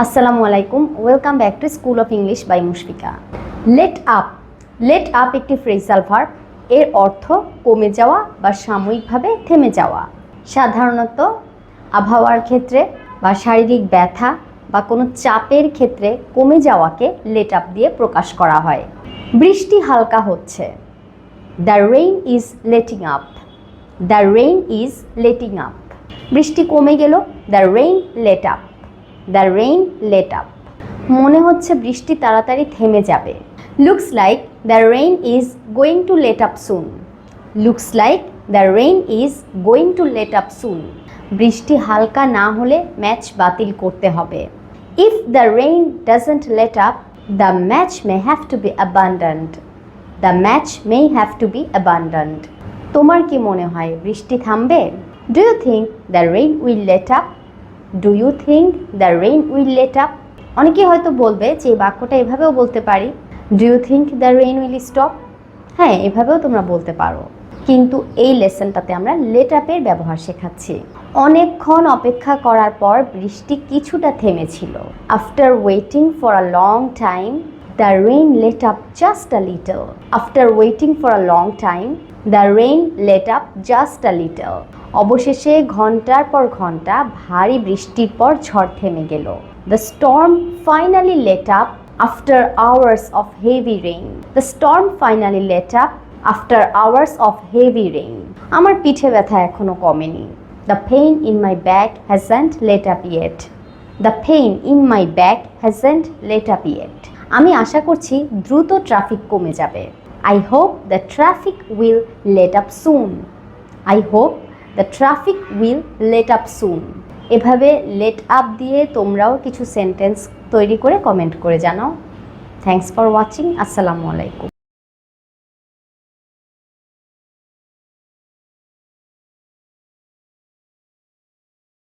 আসসালামু আলাইকুম, welcome back to school of English by Mushfika. Let up একটি ফ্রেজাল ভার্ব। এর অর্থ কমে যাওয়া বা সাময়িকভাবে থেমে যাওয়া। সাধারণত আবহাওয়ার ক্ষেত্রে বা শারীরিক ব্যথা বা কোনো চাপের ক্ষেত্রে কমে যাওয়াকে লেট আপ দিয়ে প্রকাশ করা হয়। বৃষ্টি হালকা হচ্ছে। The rain is letting up. The rain is letting up. বৃষ্টি কমে গেল। The rain let up. The rain let up. মনে হচ্ছে বৃষ্টি তাড়াতাড়ি থেমে যাবে। Looks like the rain is going to let up soon. Looks like the rain is going to let up soon. বৃষ্টি হালকা না হলে ম্যাচ বাতিল করতে হবে। If the rain doesn't let up, the match may have to be abandoned. The match may have to be abandoned. তোমার কি মনে হয় বৃষ্টি থামবে? Do you think the rain will let up? Do you think the rain will let up? অনেকে হয়তো বলবে যে এই বাক্যটা এভাবেও বলতে পারি, do you think the rain will stop? হ্যাঁ, এভাবেও তোমরা বলতে পারো, কিন্তু এই লেসনটাতে আমরা লেট আপের ব্যবহার শেখাচ্ছি। অনেকক্ষণ অপেক্ষা করার পর বৃষ্টি কিছুটা থেমেছিল। After waiting for a long time, the rain let up just a little. After waiting for a long time, the rain let up just a little. অবশেষে ঘন্টার পর ঘন্টা ভারী বৃষ্টির পর ঝড় থেমে গেল। The storm finally let up after hours of heavy rain. The storm finally let up after hours of heavy rain. আমার পিঠে ব্যথা এখনো কমেনি। The pain in my back hasn't let up yet. The pain in my back hasn't let up yet. আমি আশা করছি দ্রুত traffic কমে যাবে। I hope the traffic will let up soon. I hope the traffic will let up soon. এভাবে late up দিয়ে তোমরাও কিছু সেন্টেন্স তৈরি করে কমেন্ট করে জানাও। Thanks for watching. আসসালামু আলাইকুম।